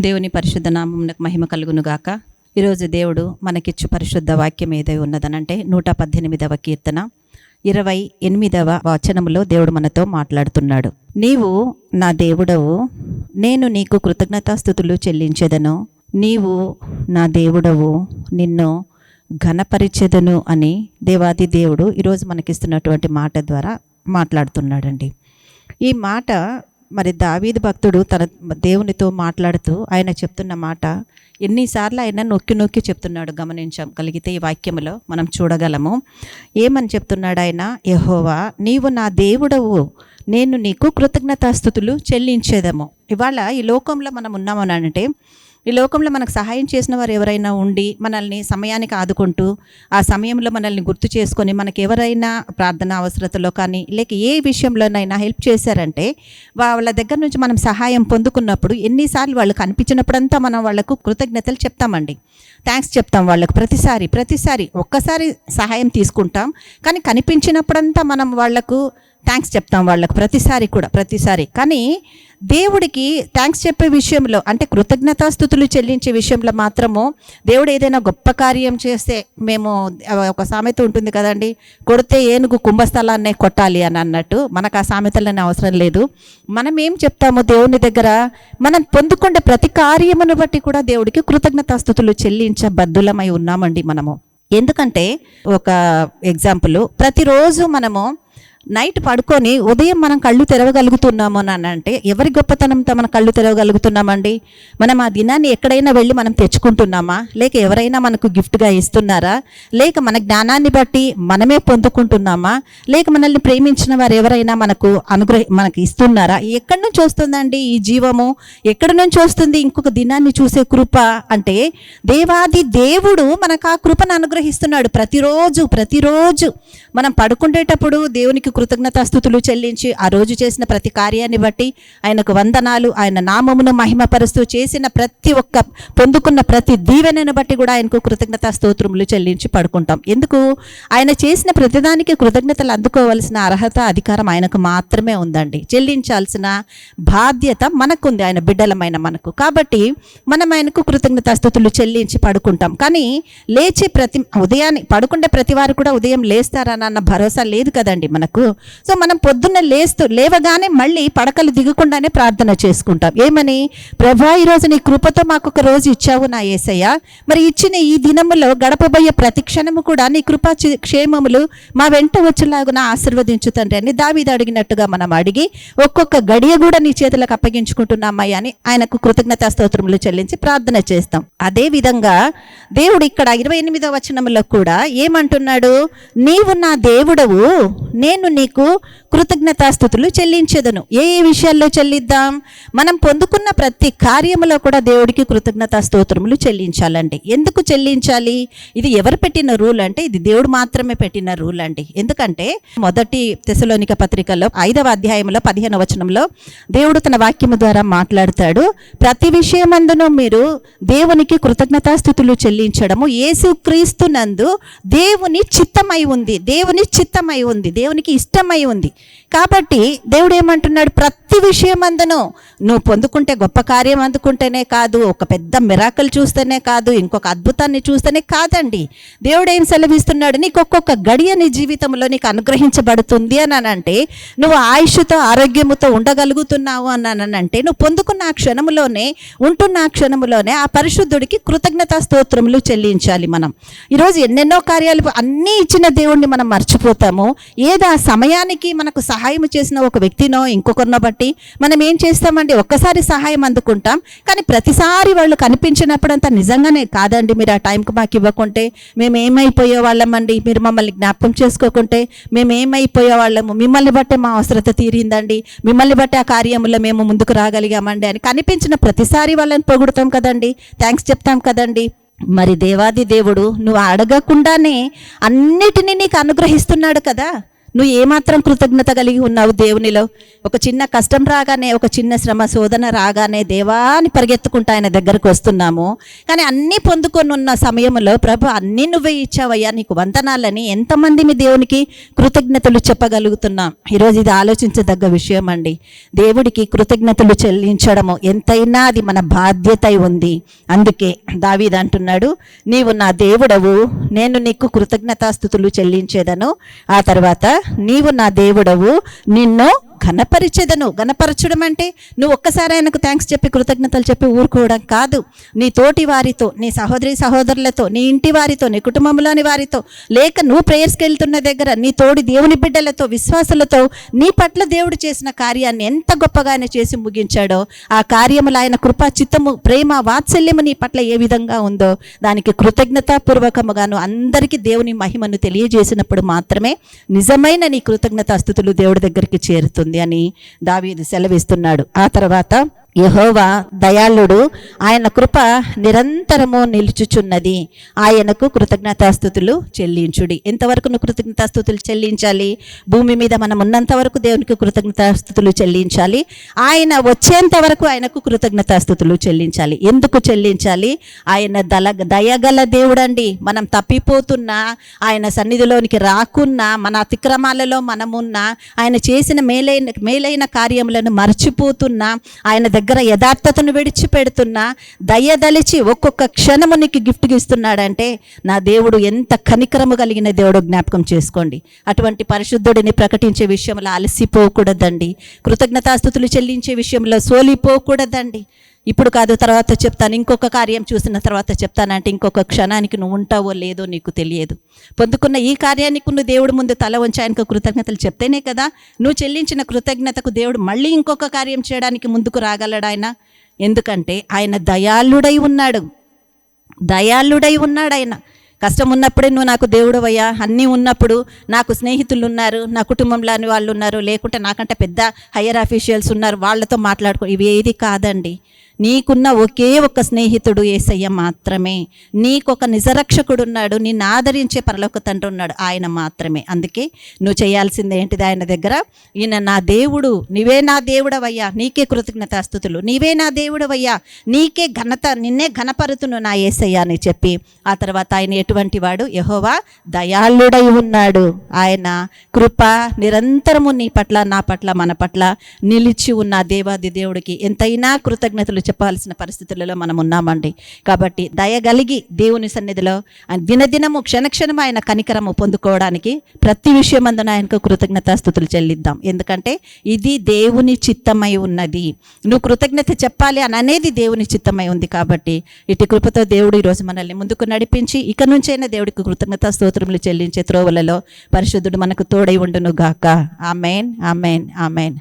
దేవుని పరిశుద్ధ నామమునకు మహిమ కలుగును గాక. ఈరోజు దేవుడు మనకిచ్చు పరిశుద్ధ వాక్యం ఏదై ఉన్నదనంటే 118వ కీర్తన 28వ వచనములో దేవుడు మనతో మాట్లాడుతున్నాడు. నీవు నా దేవుడవు, నేను నీకు కృతజ్ఞతాస్తుతులు చెల్లించెదను. నీవు నా దేవుడవు, నిన్ను ఘనపరిచెదను అని దేవాది దేవుడు ఈరోజు మనకిస్తున్నటువంటి మాట ద్వారా మాట్లాడుతున్నాడండి. ఈ మాట మరి దావీదు భక్తుడు తన దేవునితో మాట్లాడుతూ ఆయన చెప్తున్న మాట ఎన్నిసార్లు ఆయన నొక్కి నొక్కి చెప్తున్నాడు గమనించగలిగితే ఈ వాక్యములో మనం చూడగలము. ఏమని చెప్తున్నాడు ఆయన? యెహోవా నీవు నా దేవుడవు, నేను నీకు కృతజ్ఞతాస్తుతులు చెల్లించేదము. ఇవాళ ఈ లోకంలో మనం ఉన్నామనంటే ఈ లోకంలో మనకు సహాయం చేసిన వారు ఎవరైనా ఉండి మనల్ని సమయానికి ఆదుకుంటూ ఆ సమయంలో మనల్ని గుర్తు చేసుకొని మనకి ఎవరైనా ప్రార్థన అవసరతలో కానీ లేక ఏ విషయంలోనైనా హెల్ప్ చేశారంటే వాళ్ళ దగ్గర నుంచి మనం సహాయం పొందుకున్నప్పుడు ఎన్నిసార్లు వాళ్ళు కనిపించినప్పుడంతా మనం వాళ్ళకు కృతజ్ఞతలు చెప్తామండి, థ్యాంక్స్ చెప్తాం వాళ్ళకు. ప్రతిసారి ఒక్కసారి సహాయం తీసుకుంటాం, కానీ కనిపించినప్పుడంతా మనం వాళ్లకు థ్యాంక్స్ చెప్తాం వాళ్ళకు ప్రతిసారి. కానీ దేవుడికి థ్యాంక్స్ చెప్పే విషయంలో అంటే కృతజ్ఞతాస్తుతులు చెల్లించే విషయంలో మాత్రము దేవుడు ఏదైనా గొప్ప కార్యం చేస్తే మేము ఒక సామెత ఉంటుంది కదండి, కొడితే ఏనుగు కుంభస్థలాన్నే కొట్టాలి అని అన్నట్టు మనకు ఆ సామెతలనే అవసరం లేదు. మనం ఏం చెప్తాము దేవుని దగ్గర? మనం పొందుకునే ప్రతి కార్యమును బట్టి కూడా దేవుడికి కృతజ్ఞతాస్తుతులు చెల్లించబద్దులమై ఉన్నామండి మనము. ఎందుకంటే ఒక ఎగ్జాంపుల్, ప్రతిరోజు మనము నైట్ పడుకొని ఉదయం మనం కళ్ళు తెరవగలుగుతున్నాము అని అంటే ఎవరి గొప్పతనంతో మనం కళ్ళు తెరవగలుగుతున్నామండి? మనం ఆ దినాన్ని ఎక్కడైనా వెళ్ళి మనం తెచ్చుకుంటున్నామా, లేక ఎవరైనా మనకు గిఫ్ట్గా ఇస్తున్నారా, లేక మన జ్ఞానాన్ని బట్టి మనమే పొందుకుంటున్నామా, లేక మనల్ని ప్రేమించిన వారు ఎవరైనా మనకు ఇస్తున్నారా? ఎక్కడి నుంచి వస్తుందండి ఈ జీవము? ఎక్కడి నుంచి వస్తుంది ఇంకొక దినాన్ని చూసే కృప? అంటే దేవాది దేవుడు మనకు ఆ కృపను అనుగ్రహిస్తున్నాడు. ప్రతిరోజు మనం పడుకునేటప్పుడు దేవునికి కృతజ్ఞతాస్తుతులు చెల్లించి ఆ రోజు చేసిన ప్రతి కార్యాన్ని బట్టి ఆయనకు వందనాలు, ఆయన నామమును మహిమపరుస్తూ చేసిన పొందుకున్న ప్రతి దీవెనను బట్టి కూడా ఆయనకు కృతజ్ఞతా స్తోత్రములు చెల్లించి పడుకుంటాం. ఎందుకు? ఆయన చేసిన ప్రతిదానికి కృతజ్ఞతలు అందుకోవాల్సిన అర్హత, అధికారం ఆయనకు మాత్రమే ఉందండి. చెల్లించాల్సిన బాధ్యత మనకుంది, ఆయన బిడ్డలమైన మనకు. కాబట్టి మనం ఆయనకు కృతజ్ఞతాస్తుతులు చెల్లించి పడుకుంటాం. కానీ లేచే ఉదయాన్ని పడుకుంటే ప్రతి వారు కూడా ఉదయం లేస్తారన్న భరోసా లేదు కదండి మనకు. సో మనం పొద్దున్న లేవగానే మళ్ళీ పడకలు దిగకుండానే ప్రార్థన చేసుకుంటాం. ఏమని? ప్రభా ఈరోజు నీ కృపతో మాకు ఒక రోజు ఇచ్చావు నా యేసయ్య, మరి ఇచ్చిన ఈ దినములో గడపబోయే ప్రతి క్షణము కూడా నీ కృపా క్షేమములు మా వెంట వచ్చేలాగున ఆశీర్వదించు తండ్రి అని దావీదు అడిగినట్టుగా మనం అడిగి ఒక్కొక్క గడియ కూడా నీ చేతులకు అప్పగించుకుంటున్నామయ్య అని ఆయనకు కృతజ్ఞతా స్తోత్రములు చెల్లించి ప్రార్థన చేస్తాం. అదే విధంగా దేవుడు ఇక్కడ 28వ వచనంలో కూడా ఏమంటున్నాడు? నీవు నా దేవుడవు, నేను నీకు కృతజ్ఞతాస్తుతులు చెల్లించెదను. ఏ విషయాల్లో చెల్లిద్దాం? మనం పొందుకున్న ప్రతి కార్యములో కూడా దేవుడికి కృతజ్ఞతా స్తోత్రములు చెల్లించాలండి. ఎందుకు చెల్లించాలి? ఇది ఎవరు పెట్టిన రూల్ అంటే ఇది దేవుడు మాత్రమే పెట్టిన రూల్ అండి. ఎందుకంటే మొదటి తెస్సలోనిక పత్రికలో 5వ అధ్యాయంలో 15వ వచనంలో దేవుడు తన వాక్యము ద్వారా మాట్లాడతాడు. ప్రతి విషయమందును మీరు దేవునికి కృతజ్ఞతాస్తుతులు చెల్లించడము యేసుక్రీస్తునందు దేవుని చిత్తమై ఉంది, దేవునికి ఇష్టమై ఉంది. కాబట్టి దేవుడు ఏమంటున్నాడు? ప్రతి విషయమందును నువ్వు పొందుకుంటే గొప్ప కార్యం అందుకుంటేనే కాదు, ఒక పెద్ద మిరాకిల్ చూస్తేనే కాదు, ఇంకొక అద్భుతాన్ని చూస్తేనే కాదండి. దేవుడు ఏం సెలవిస్తున్నాడు? నీకు ఒక్కొక్క గడియ నీ జీవితంలో నీకు అనుగ్రహించబడుతుంది అని అంటే, నువ్వు ఆయుష్తో ఆరోగ్యముతో ఉండగలుగుతున్నావు అని అంటే, నువ్వు పొందుకున్న ఆ క్షణములోనే ఉంటున్న ఆ క్షణములోనే ఆ పరిశుద్ధుడికి కృతజ్ఞతా స్తోత్రములు చెల్లించాలి. మనం ఈరోజు ఎన్నెన్నో కార్యాలు అన్నీ ఇచ్చిన దేవుడిని మనం మర్చిపోతాము. ఏదో ఆ సమయానికి మనకు సహాయం చేసిన ఒక వ్యక్తినో ఇంకొకరినో బట్టి మనం ఏం చేస్తామండి? ఒక్కసారి సహాయం అందుకుంటాం, కానీ ప్రతిసారి వాళ్ళు కనిపించినప్పుడంతా నిజంగానే కాదండి, మీరు ఆ టైంకి మాకు ఇవ్వకుంటే మేము ఏమైపోయే వాళ్ళమండి, మీరు మమ్మల్ని జ్ఞాపకం చేసుకోకుంటే మేము ఏమైపోయే వాళ్ళము, మిమ్మల్ని బట్టే మా అవసరత తీరిందండి, మిమ్మల్ని బట్టే ఆ కార్యంలో మేము ముందుకు రాగలిగామండి అని కనిపించిన ప్రతిసారి వాళ్ళని పొగుడుతాం కదండి, థ్యాంక్స్ చెప్తాం కదండి. మరి దేవాది దేవుడు నువ్వు అడగకుండానే అన్నిటినీ నీకు అనుగ్రహిస్తున్నాడు కదా. నువ్వు ఏమాత్రం కృతజ్ఞత కలిగి ఉన్నావు దేవునిలో? ఒక చిన్న కష్టం రాగానే, ఒక చిన్న శ్రమ శోధన రాగానే దేవాని పరిగెత్తుకుంటూ ఆయన దగ్గరకు వస్తున్నాము. కానీ అన్నీ పొందుకొని ఉన్న సమయంలో ప్రభు అన్నీ నువ్వే ఇచ్చావయ్యా, నీకు వందనాలని ఎంతమంది మీ దేవునికి కృతజ్ఞతలు చెప్పగలుగుతున్నాం? ఈరోజు ఇది ఆలోచించదగ్గ విషయం అండి. దేవుడికి కృతజ్ఞతలు చెల్లించడము ఎంతైనా అది మన బాధ్యత ఉంది. అందుకే దావీదు అంటున్నాడు, నీవు నా దేవుడవు, నేను నీకు కృతజ్ఞతాస్తుతులు చెల్లించేదను. ఆ తర్వాత నీవు నా దేవుడవు, నిన్ను ఘనపరిచెదను. ఘనపరచడం అంటే నువ్వు ఒక్కసారి ఆయనకు థ్యాంక్స్ చెప్పి కృతజ్ఞతలు చెప్పి ఊరుకోవడం కాదు. నీ తోటి వారితో, నీ సహోదరి సహోదరులతో, నీ ఇంటి వారితో, నీ కుటుంబంలోని వారితో, లేక నువ్వు ప్రేయర్స్కి వెళ్తున్న దగ్గర నీ తోడి దేవుని బిడ్డలతో, విశ్వాసులతో నీ పట్ల దేవుడు చేసిన కార్యాన్ని ఎంత గొప్పగా ఆయన చేసి ముగించాడో, ఆ కార్యములు ఆయన కృపా చిత్తము, ప్రేమ, వాత్సల్యము నీ పట్ల ఏ విధంగా ఉందో దానికి కృతజ్ఞతాపూర్వకముగాను అందరికీ దేవుని మహిమను తెలియజేసినప్పుడు మాత్రమే నిజమైన నీ కృతజ్ఞతాస్తుతులు దేవుడి దగ్గరికి చేరుతుంది అని దావీదు సెలవిస్తున్నాడు. ఆ తర్వాత యెహోవా దయాళుడు, ఆయన కృప నిరంతరము నిలుచుచున్నది, ఆయనకు కృతజ్ఞతాస్తుతులు చెల్లించుడి. ఎంతవరకు నువ్వు కృతజ్ఞతాస్తుతులు చెల్లించాలి? భూమి మీద మనం ఉన్నంత వరకు దేవునికి కృతజ్ఞతాస్తుతులు చెల్లించాలి. ఆయన వచ్చేంత వరకు ఆయనకు కృతజ్ఞతాస్తుతులు చెల్లించాలి. ఎందుకు చెల్లించాలి? ఆయన దయగల దేవుడండి. మనం తప్పిపోతున్నా, ఆయన సన్నిధిలోనికి రాకున్నా, మన అతిక్రమాలలో మనమున్నా, ఆయన చేసిన మేలైన కార్యములను మర్చిపోతున్నా, ఆయన దగ్గర యథార్థతను విడిచిపెడుతున్నా, దయదలిచి ఒక్కొక్క క్షణము నీకు గిఫ్ట్గా ఇస్తున్నాడంటే నా దేవుడు ఎంత కనికరము కలిగిన దేవుడు జ్ఞాపకం చేసుకోండి. అటువంటి పరిశుద్ధుడిని ప్రకటించే విషయంలో అలసిపోకూడదండి. కృతజ్ఞతాస్తుతులు చెల్లించే విషయంలో సోలిపోకూడదండి. ఇప్పుడు కాదు, తర్వాత చెప్తాను, ఇంకొక కార్యం చూసిన తర్వాత చెప్తానంటే ఇంకొక క్షణానికి నువ్వు ఉంటావో లేదో నీకు తెలియదు. పొందుకున్న ఈ కార్యానికి నువ్వు దేవుడు ముందు తల వంచి ఆయనకు కృతజ్ఞతలు చెప్తేనే కదా నువ్వు చెల్లించిన కృతజ్ఞతకు దేవుడు మళ్ళీ ఇంకొక కార్యం చేయడానికి ముందుకు రాగలడు ఆయన. ఎందుకంటే ఆయన దయాళుడై ఉన్నాడు. ఆయన కష్టం ఉన్నప్పుడే నువ్వు నాకు దేవుడు అయ్యా, అన్నీ ఉన్నప్పుడు నాకు స్నేహితులు ఉన్నారు, నా కుటుంబంలోని వాళ్ళు ఉన్నారు, లేకుంటే నాకంటే పెద్ద హయ్యర్ అఫీషియల్స్ ఉన్నారు, వాళ్ళతో మాట్లాడుకో, ఇవి ఏది కాదండి. నీకున్న ఒకే ఒక స్నేహితుడు యేసయ్య మాత్రమే. నీకొక నిజరక్షకుడు ఉన్నాడు, నిన్ను ఆదరించే పరలోక తండ్రి ఉన్నాడు, ఆయన మాత్రమే. అందుకే నువ్వు చేయాల్సింది ఏంటిది? ఆయన దగ్గర, ఈయన నా దేవుడు, నీవే నా దేవుడవయ్యా, నీకే కృతజ్ఞతాస్తుతులు, నీవే నా దేవుడవయ్యా, నీకే ఘనత, నిన్నే ఘనపరుతును నా యేసయ్య అని చెప్పి, ఆ తర్వాత ఆయన ఎటువంటి వాడు? యెహోవా దయాళుడై ఉన్నాడు. ఆయన కృప నిరంతరము నీ పట్ల, నా పట్ల, మన పట్ల నిలిచి ఉన్న దేవాది దేవుడికి ఎంతైనా కృతజ్ఞతలు చెప్పాల్సిన పరిస్థితులలో మనం ఉన్నామండి. కాబట్టి దయగలిగి దేవుని సన్నిధిలో దినదినము క్షణక్షణము ఆయన కనికరము పొందుకోవడానికి ప్రతి విషయమందున ఆయనకు కృతజ్ఞతాస్తుతులు చెల్లిద్దాం. ఎందుకంటే ఇది దేవుని చిత్తమై ఉన్నది. నువ్వు కృతజ్ఞత చెప్పాలి అని అనేది దేవుని చిత్తమై ఉంది. కాబట్టి ఇటు కృపతో దేవుడు ఈరోజు మనల్ని ముందుకు నడిపించి ఇక నుంచైనా దేవుడికి కృతజ్ఞతా స్తోత్రములు చెల్లించే త్రోవలలో పరిశుద్ధుడు మనకు తోడై ఉండును గాక. ఆమేన్, ఆమేన్, ఆమేన్.